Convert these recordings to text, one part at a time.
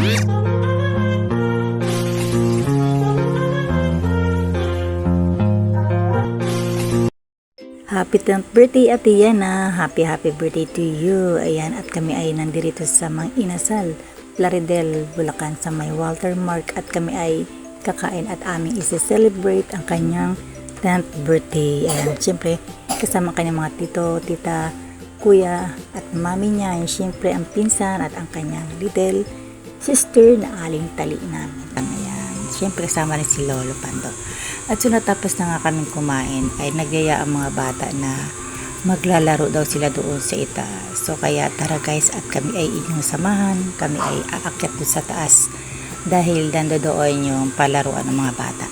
Happy 10th birthday Ate Yana. Happy birthday to you. Ayan, at kami ay nandito sa Mang Inasal, Plaridel, Bulacan sa may Walter Mark, at kami ay kakain at aming isi-celebrate ang kanyang 10th birthday. Ayan, syempre kasama kanyang mga tito, tita, kuya at mami niya. Ayan, syempre ang pinsan at ang kanyang little sister na aling tali namin. Ayan, syempre kasama rin si Lolo Pando. At so natapos na nga kaming kumain ay nagyaya ang mga bata na maglalaro daw sila doon sa itaas. So kaya tara guys, at kami ay inyong samahan. Kami ay aakyat doon sa taas dahil doon yung palaruan ng mga bata.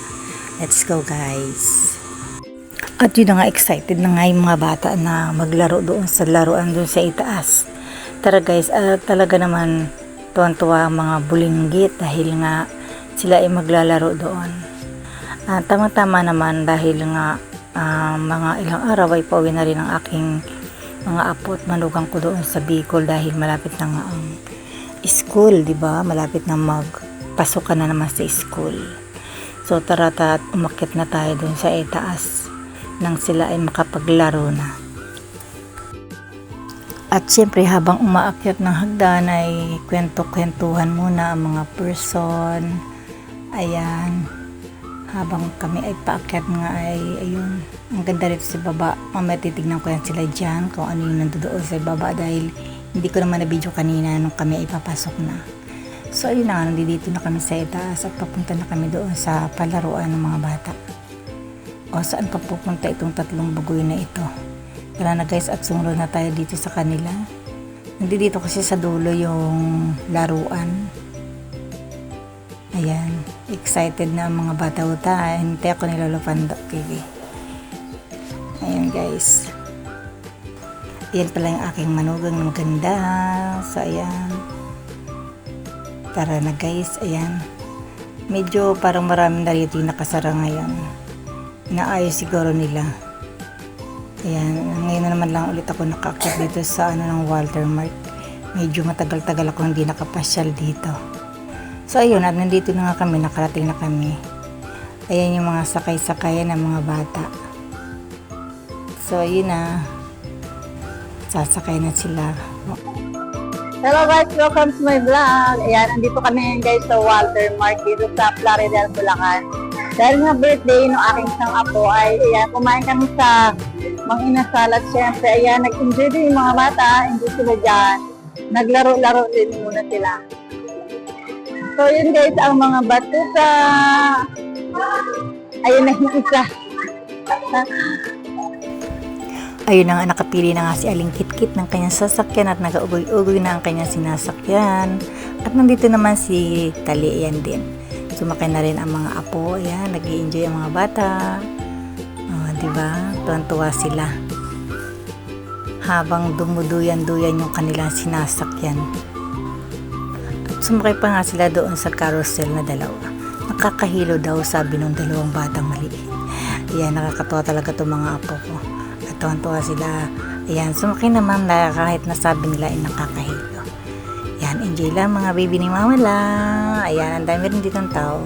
Let's go guys. At yun na nga, excited na nga yung mga bata na maglaro doon sa laruan doon sa itaas. Tara guys, talaga naman tuwan-tuwa ang mga bulinggit dahil nga sila ay maglalaro doon. Tama-tama naman dahil nga mga ilang araw ay pauwi na rin ang aking mga apo at manugang ko doon sa Bicol dahil malapit na nga ang school, di ba? Malapit na magpasukan na naman sa school. So tara at umakyat na tayo doon sa itaas nang sila ay makapaglaro na. At syempre habang umaakyat ng hagdan ay kwento-kwentuhan muna ang mga person. Ayan. Habang kami ay paakyat nga ay ayun, ang ganda rito sa baba. Mamaya titignan ko yan sila dyan kung ano yung nandoon sa baba dahil hindi ko naman na video kanina nung kami ay papasok na. So ayun na nga, nandito na kami sa itaas at papunta na kami doon sa palaruan ng mga bata. O saan pa pupunta itong tatlong bagoy na ito? Tara na guys, at sumunod na tayo dito sa kanila. Nandito kasi sa dulo yung laruan. Ayan, excited na ang mga bata-uta. Hintay ako ni Lolo Pando TV. Ayan guys. Ayan pala yung aking manugang na maganda. So ayan. Tara na guys, ayan. Medyo parang maraming na rito yung nakasara ngayon. Inaayos siguro nila. Ayan, ngayon na naman lang ulit ako nakaakyat dito sa ng Walter Mark. Medyo matagal-tagal ako hindi nakapasyal dito. So ayun, at nandito na nga kami, nakarating na kami. Ayan yung mga sakay-sakayan ng mga bata. So ayun na, sasakay na sila. Hello guys, welcome to my vlog. Ayan, nandito kami guys sa Walter Mark dito sa Plaridel, Bulacan. Dahil nga birthday ng aking isang apo ay ayan, kumain kami sa Mang Inasal at syempre ayan, nag-enjoy din yung mga bata, enjoy sila dyan. Naglaro-laro din muna sila. So yun guys, ang mga batuta. Ayun na yung isa. Ayun na nga, nakapili na nga si Aling Kitkit ng kanyang sasakyan at nag-ugoy-ugoy na ang kanyang sinasakyan. At nandito naman si Tali, ayan din. Sumakay na rin ang mga apo. Ayan, nag-i-enjoy ang mga bata. Diba? Tuwan-tuwa sila. Habang dumuduyan-duyan yung kanilang sinasakyan. Sumakay pa nga sila doon sa carousel na dalawa. Nakakahilo daw, sabi ng dalawang batang maliit. Ayan, nakakatuwa talaga itong mga apo ko. At tuwan-tuwa sila. Ayan, sumakay naman na kahit nasabi nila ay nakakahilo. Ayan, enjoy lang mga baby ni Mama lang. Ayan, ang dami rin dito ng tao.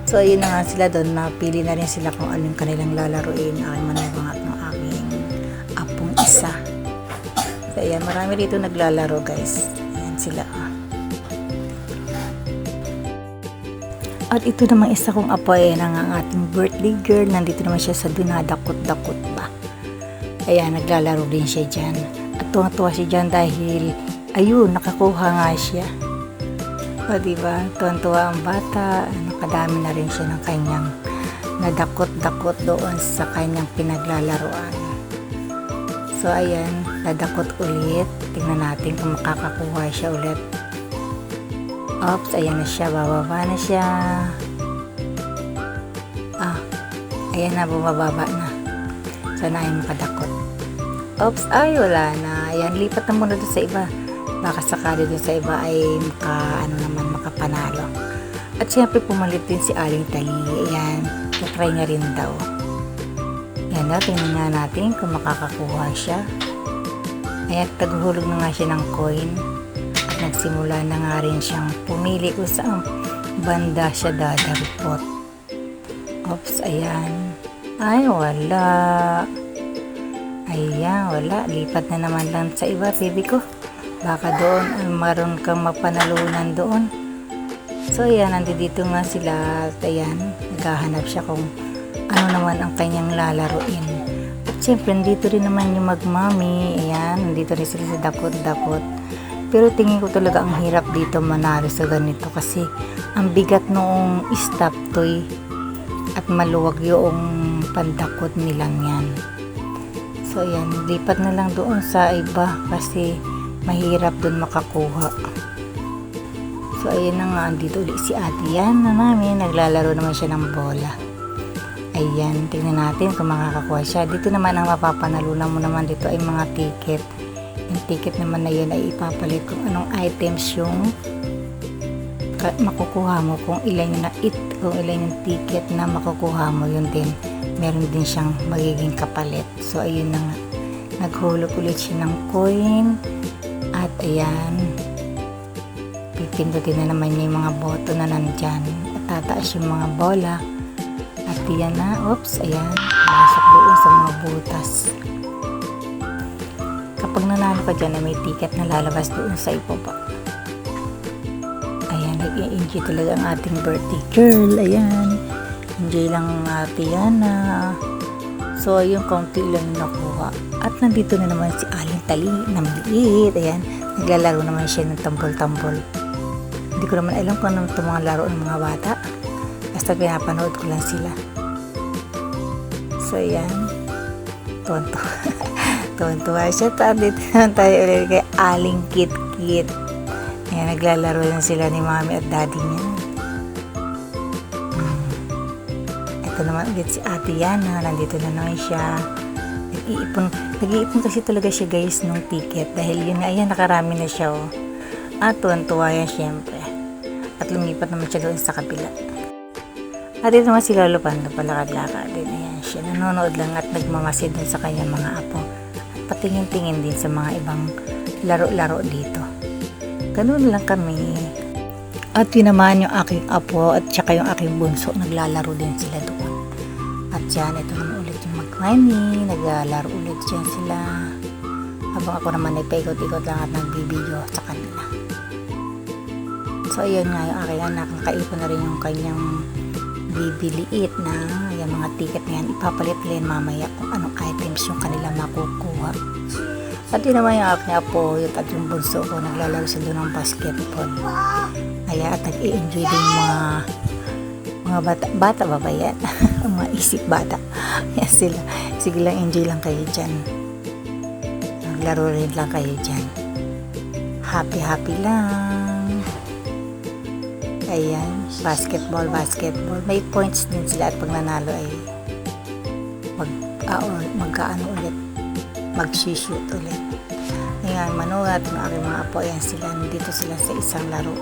So, ayun na nga sila doon. Napili na rin sila kung anong kanilang lalaruin. Aking manugang at ng aking apong isa. So, ayan, marami dito naglalaro guys. Ayan sila. At ito naman isa kong apo ay ang ating birthday girl. Nandito naman siya sa dinadakot-dakot ba. Ayan, naglalaro din siya dyan. At tuwa-tuwa siya dyan dahil ayun, nakakuha nga siya. O diba, tuwa-tuwa ang bata. Nakadami na rin siya ng kanyang nadakot-dakot doon sa kanyang pinaglalaroan. So ayan, nadakot ulit. Tingnan natin kung makakakuha siya ulit. Oops, ayan na siya, bababa na siya. Ayan na, bumababa na. Sana ay makadakot. Oops, ay wala na. Ayan, lipat na muna doon sa iba. Baka sakali doon sa iba ay makapanalo. At siyempre pumalit din si Aling Tali. Ayan, try niya rin daw. Ayan daw, tingnan nga natin kung makakakuha siya. Ayan, taguhulog na nga siya ng coin. nagsimula na nga rin siyang pumili kung saan banda siya dadagpot. Oops, ayan. Ay, wala. Ayan, wala. Lipat na naman lang sa iba, baby ko. Baka doon, maroon kang mapanalunan doon. So, ayan, nandito nga sila. At ayan, naghahanap siya kung ano naman ang kanyang lalaruin. At syempre, nandito rin naman yung magmami. Ayan, nandito rin sila sa dapot-dapot. Pero tingin ko talaga ang hirap dito manalo sa ganito kasi ang bigat noong stop toy at maluwag yung pandakot nilang yan. So ayan, lipat na lang doon sa iba kasi mahirap doon makakuha. So ayan na nga, andito ulit si ate yan na namin, naglalaro naman siya ng bola. Ayan, tingnan natin kung makakakuha siya. Dito naman ang mapapanalunan mo naman dito ay mga ticket. Yung ticket naman na yun ay ipapalit kung anong items yung makukuha mo, kung ilan yung ticket na makukuha mo, yun din meron din siyang magiging kapalit. So ayun na nga, naghulog ulit siya ng coin at ayan, pipindutin na naman niya yung mga boto na nandyan at tataas yung mga bola at yan na, oops, ayan, masok doon sa mga butas. Kapag nanalo ka dyan, may ticket na lalabas doon sa ibaba. Ayan, nag-i-enjoy talaga ang ating birthday girl. Ayan, enjoy lang ang ate Yana. So, yung kaunti lang yung nakuha. At nandito na naman si Aling Tali na maliit. Ayan, naglalaro naman siya ng tambol-tambol. Hindi ko naman alam kung anong mga laro ng mga bata. Basta pinapanood ko lang sila. So, ayan. Tuwan-tuwa siya. Dito naman tayo ulit kay Aling Kit-Kit. Ayan, naglalaro lang sila ni mami at daddy niya. Ito naman ulit si ate Yana. Nandito na naman siya. Nag-iipon kasi talaga siya guys nung ticket. Dahil yun nga, ayan, nakarami na siya. Oh. At tuwan-tuwa yan syempre. At lumipat naman siya doon sa kabila. At dito naman si Lolo Pando palakad-lakad din. Ayan siya. Nanonood lang at nagmamasid din sa kanyang mga apo. At patingin-tingin din sa mga ibang laro-laro dito. Ganun lang kami. At yun naman yung aking apo at saka yung aking bunso, naglalaro din sila doon. At yan, ito naman ulit yung magmami, naglalaro ulit dyan sila. Habang ako naman ay paikot-ikot lang at nagbibideo sa kanila. So ayun nga, yung aking anak, nakaipon na rin yung kanyang bibiliit na yung mga ticket na yan. Ipapalit rin mamaya kung anong items yung kanila makukuha. At yun naman yung aking apo, yun at yung bunso ko, naglalaro sila doon ng basketball. Kaya at nag-i-enjoy din mga bata ba ba yan? Mga isip bata. Yan sila. Sige lang, enjoy lang kayo dyan. Naglaro rin lang kayo dyan. Happy lang. Ayan, basketball. May points din sila at pag nanalo ay mag-ano ulit. Mag-shoot ulit. Ayan, manuhat ng aking mga apo. Ayan sila, nandito sila sa isang laro.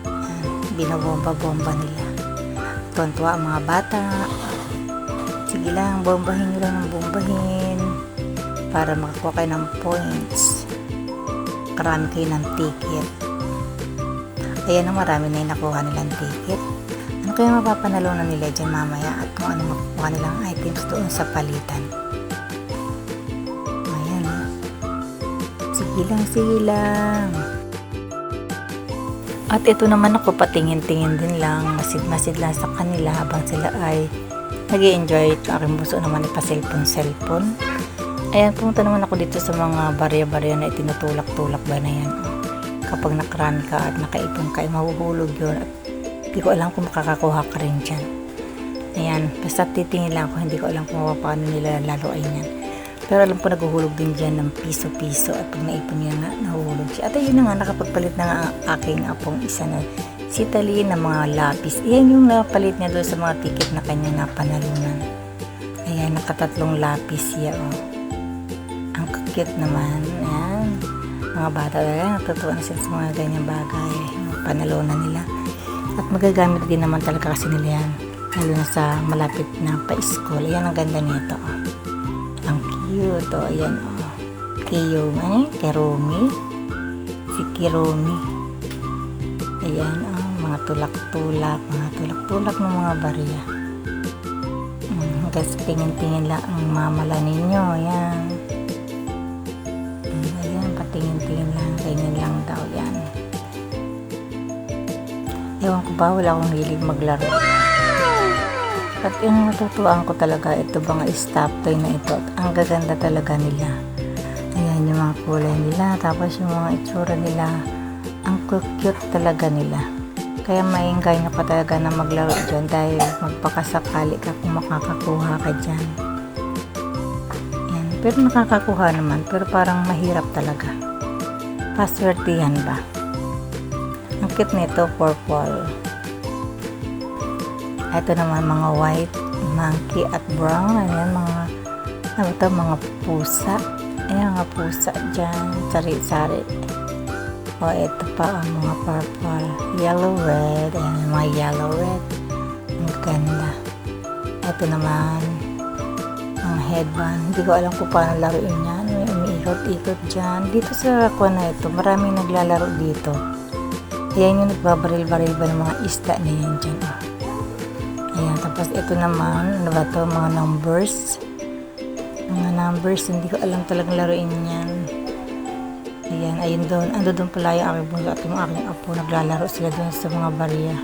Ayan, binabomba-bomba nila. Tuwan-tuwa ang mga bata. Sige lang, bombahin nyo lang ng bombahin para makakuha kayo ng points. Karami kayo ng ticket. Ayan na, marami na yung nakuha nilang ticket. Ano kaya mapapanalunan nila dyan mamaya at kung ano makukuha nilang items doon sa palitan. Sige lang. At ito naman ako, patingin-tingin din lang, masid-masid lang sa kanila habang sila ay nag-i-enjoy. Aking buso naman ay pa-cellphone. Ayan, pumunta naman ako dito sa mga barya-barya na itinutulak-tulak ba na yan. Kapag nakarami ka at nakaipon ka, ay mahuhulog yun. At hindi ko alam kung makakakuha ka rin dyan. Ayan, basta titingin lang ako, hindi ko alam kung paano nila laruin yan. Pero alam ko naguhulog din dyan ng piso-piso at pag naipon niya nga, nahuhulog siya. At ayun na nga, nakapagpalit na nga ang aking apong isa na si Tali ng mga lapis. Ayan yung napalit niya doon sa mga ticket na kanya napanalunan. Ayan, nakatatlong lapis siya. Oh. Ang cute naman. Ayan. Mga bata talaga, natutuwa na sila sa mga ganyang bagay. Yung panalunan nila. At magagamit din naman talaga kasi nila yan. Lalo na sa malapit na pa-school. Ayan, ang ganda nito. Oh. Ang cute, oh, ayan, oh. Kay Romy, si si Kirumi. Ayan, mga tulak-tulak ng mga barya. Hanggang sa tingin-tingin lang ang mamala ninyo. Ayan. Ayan, patingin-tingin lang. Ganyan lang daw yan. Ewan ko ba, wala akong hilig maglaro. At yung natutuwaan ko talaga, ito mga stop toy na ito. At ang gaganda talaga nila. Ayan yung mga kulay nila. Tapos yung mga itsura nila, ang cute talaga nila. Kaya maingay na pa talaga na maglaro dyan dahil magpakasakali ka kung makakakuha ka dyan. Ayan. Pero nakakakuha naman, pero parang mahirap talaga. Paswertihan ba? Ang cute nito, purple. Ito naman mga white, monkey at brown. Ayan, mga pusa. Ayan, mga pusa dyan. Sari-sari. O, ito pa ang mga purple. Yellow, red. Ayan, mga yellow, red. Ang ganda. Ito naman, ang headband. Hindi ko alam kung paano laruin yan. May umiikot-ikot dyan. Dito sa rakwa na ito, maraming naglalaro dito. Ayan yung nagbabaril-baril ba ng mga isda na yan dyan. Oh. Ayan, tapos ito naman, ano ba ito? Mga numbers. Mga numbers, hindi ko alam talagang laruin yan. Ayan, ayun doon. Ando doon pala yung aking bunso at yung aking apo. Naglalaro sila doon sa mga barya.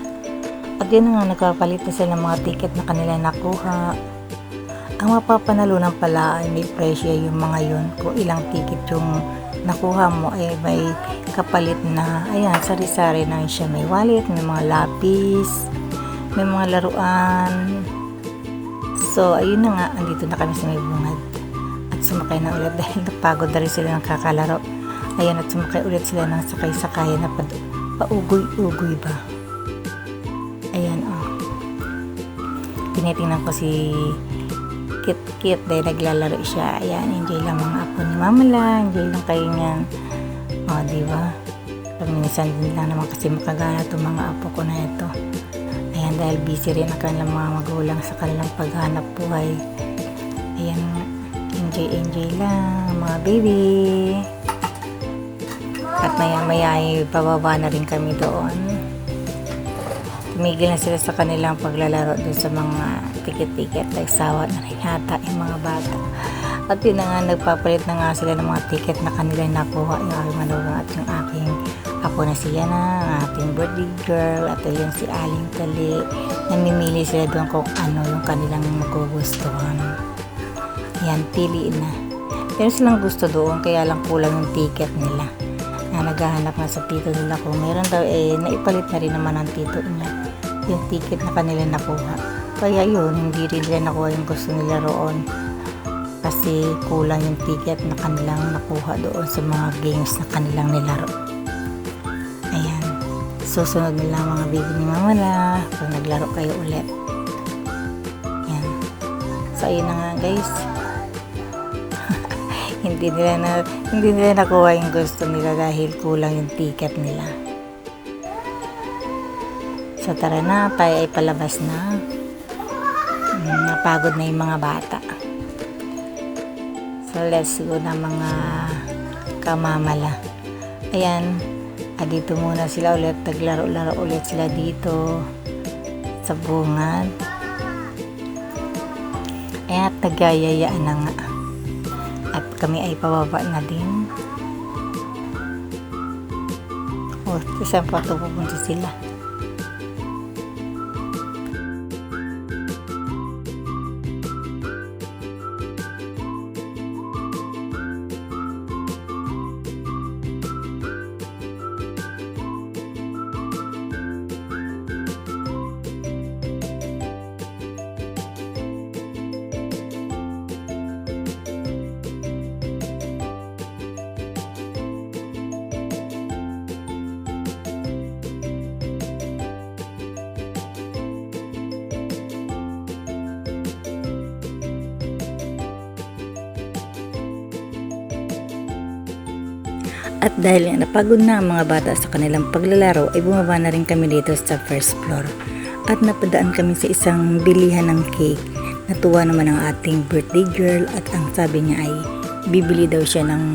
At yun nga, nagkapalit na sila ng mga ticket na kanila nakuha. Ang mapapanalunan pala ay may presyo yung mga yun. Kung ilang ticket yung nakuha mo ay may kapalit na, ayan, sari-sari na siya. May wallet, may mga lapis, may mga laruan. So, ayun na nga, andito na kami sa may bungad. At sumakay na ulit dahil napagod na rin sila ng kakalaro. Ayan, at sumakay ulit sila ng sakay-sakayan na paugoy-ugoy ba. Ayan, tinitingnan ko si Kit dahil naglalaro siya. Ayan, enjoy lang mga apo ni Mama la. Enjoy lang kayo niyan. Diba? Minsan din lang naman kasi makagana itong mga apo ko na ito. Ayan, dahil busy rin ang kanilang mga magulang sa kanilang paghanap buhay. Ayan, enjoy lang mga baby. At maya-maya ay pababa na rin kami doon. Tumigil na sila sa kanilang paglalaro doon sa mga ticket-ticket. Nagsawa na rin yata yung mga bata. At yun na nga, nagpapalit na nga sila ng mga ticket na kanila nakuha. Yung aking manugang at yung aking apo na siya na, ang ating birthday girl. At yun si Aling Tali. Namimili sila doon kung ano yung kanilang magugustuhan. Ayan, piliin na. Pero silang gusto doon, kaya lang kulang yung ticket nila. Na naghahanap nga sa tito nila kung meron daw, naipalit na rin naman ang tito niya yung ticket na kanila nakuha. Kaya yun, hindi rin nila nakuha yung gusto nila roon kasi kulang yung ticket na kanilang nakuha doon sa mga games na kanilang nilaro. Ayan, susunod nila mga baby ni Mama la pag naglaro kayo ulit. Ayan, so ayun na nga guys. hindi nila nakuha yung gusto nila dahil kulang yung ticket nila. So tara na, tayo ay palabas na. Napagod na yung mga bata. So let's go na mga kamamala. Ayan, dito muna sila ulit, naglaro-laro ulit sila dito sa bungad. Ayan, at nagyayayaan na nga. At kami ay pababa na din. Saan pa ito pupunta sila? At dahil napagod na ang mga bata sa kanilang paglalaro ay bumaba na rin kami dito sa first floor. At napadaan kami sa isang bilihan ng cake. Natuwa naman ang ating birthday girl at ang sabi niya ay bibili daw siya ng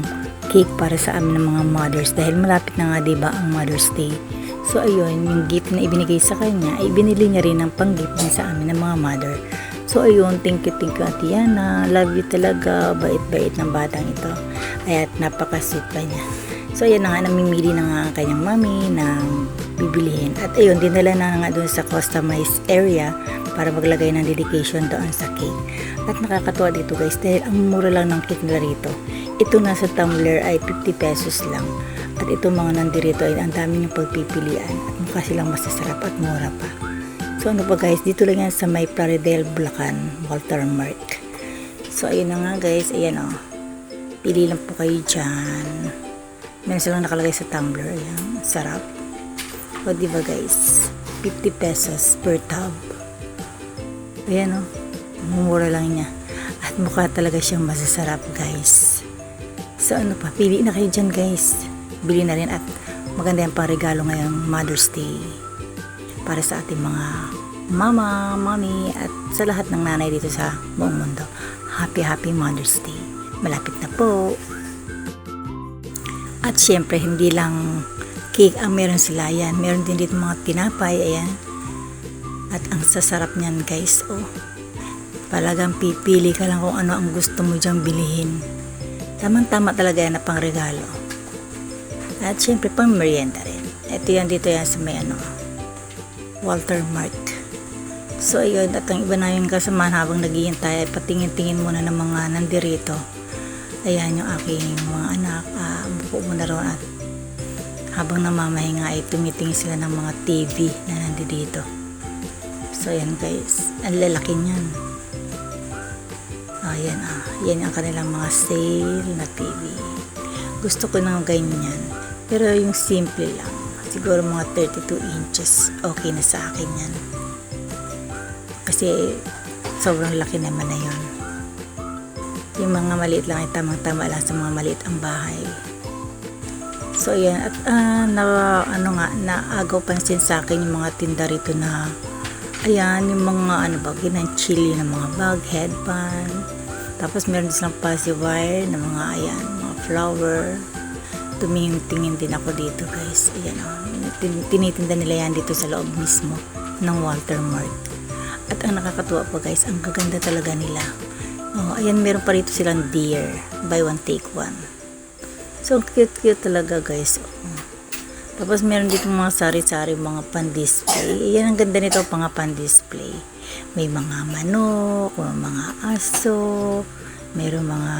cake para sa amin ng mga mothers dahil malapit na nga diba ang Mother's Day. So ayun, yung gift na ibinigay sa kanya ay binili niya rin ng pang-gift din sa amin ng mga mother. So ayun, thank you Ate Yana, love you talaga, bait-bait ng batang ito. Ay at napaka-sweet pa niya. So ayan na nga, namimili na nga ang kanyang mami ng bibilihin. At ayun, dinala na nga doon sa customized area para maglagay ng dedication doon sa cake. At nakakatuwa dito guys dahil ang mura lang ng cake nila rito. Ito nasa tumbler ay 50 pesos lang. At ito mga nandirito ay ang dami niyong pagpipilian at mukha silang masasarap at mura pa. So ano pa guys, dito lang yan sa may Plaridel, Bulacan, Walter Mark. So ayun na nga guys, ayan o. Pili lang po kayo dyan. Meron silang nakalagay sa tumbler, ayan, sarap. O diba guys, 50 pesos per tub. Ayan o, mumura lang niya. At mukha talaga siyang masasarap guys. So ano pa, pili na kayo dyan guys. Bili na rin at maganda yung pang-regalo ngayong Mother's Day. Para sa ating mga mama, mommy, at sa lahat ng nanay dito sa buong mundo. Happy Mother's Day. Malapit na po. At syempre, hindi lang cake ang meron sila. Ayan, meron din dito mga tinapay. Ayan. At ang sasarap niyan guys. Oh. Talagang pipili ka lang kung ano ang gusto mo diyang bilihin. Tamang-tama talaga yan na pang regalo. At syempre, pang merienda rin. Ito yan dito yan sa may Walter Mark. So ayun, at ang iba na yung kasamahan habang naghihintay ay patingin-tingin muna ng mga nandirito. Ayan yung aking mga anak, buko muna roon at habang namamahinga ay tumitingin sila ng mga TV na nandito. So ayan guys, ang lalaki niyan. Ayan yan ang kanilang mga sale na TV. Gusto ko ng ganyan, pero yung simple lang. Siguro mga 32 inches, okay na sa akin yan. Kasi sobrang laki naman na yun. Yung mga maliit lang ay tamang-tama lang sa mga maliit ang bahay. So yan, at naagaw pansin sa akin yung mga tinda rito na ayan, yung mga ginanchili na mga bag, headband. Tapos meron din silang pacifier na mga ayan, mga flower. Tumingin-tingin din ako dito guys. Ayan tinitinda nila yan dito sa loob mismo ng Walter Mark. At ang nakakatuwa pa guys, ang gaganda talaga nila. Ayan, meron pa rito silang deer. Buy one, take one. So, cute talaga guys. Tapos meron dito mga sari-sari, mga pan-display. Ayan, ang ganda nito, mga pan-display. May mga manok, mga aso, meron mga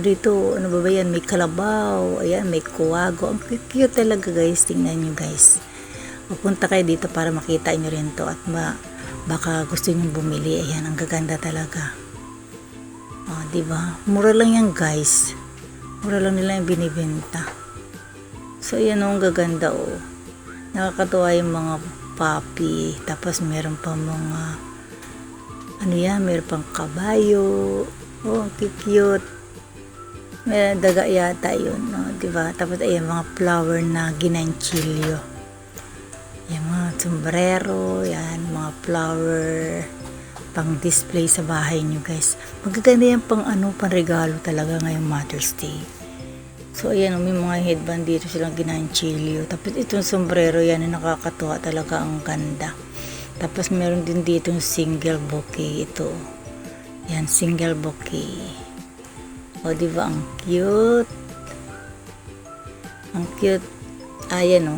dito, ano ba yan, may kalabaw, ayan, may kuwago. Ang cute talaga guys, tingnan nyo guys. Pupunta kayo dito para makita nyo rin to at baka gusto nyo bumili. Ayan, ang gaganda talaga. Diba? Mura lang yan guys. Mura lang nila yung binibenta. So ayan ang gaganda Nakakatuwa yung mga puppy. Tapos meron pa mga meron pang kabayo. Ang cute. May daga yata yun, diba? Tapos ayan, mga flower na ginanchilyo. Yung mga sombrero, yan, mga flower pang display sa bahay nyo guys. Magaganda yan pang regalo talaga ngayong Mother's Day. So ayan, may mga headband dito silang ginanchilyo. Tapos itong sombrero yan, nakakatuwa talaga, ang ganda. Tapos meron din dito yung single bouquet ito. Yan, single bouquet. Diba, ang cute. Ang cute. Ayan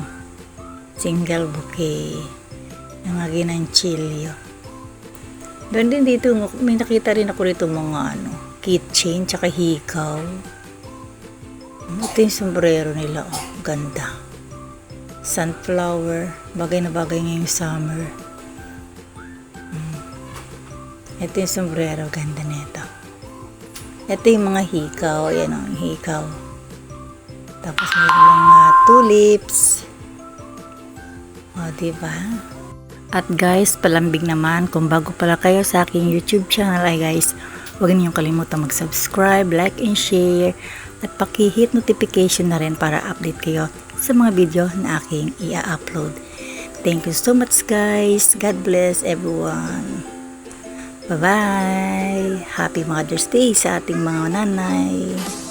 single bouquet. Yung mga ginanchilyo. Doon din dito, may nakita rin ako rito mga keychain, tsaka hikaw. Ito yung sombrero nila, ganda. Sunflower, bagay na bagay ngayong summer. Ito yung sombrero, ganda nito. Ito yung mga hikaw, ayan yung hikaw. Tapos may mga tulips. Diba? At guys, palambing naman, kung bago pala kayo sa aking YouTube channel ay guys, huwag niyong kalimutan mag-subscribe, like and share, at paki-hit notification na rin para update kayo sa mga video na aking i-upload. Thank you so much guys. God bless everyone. Bye-bye! Happy Mother's Day sa ating mga nanay!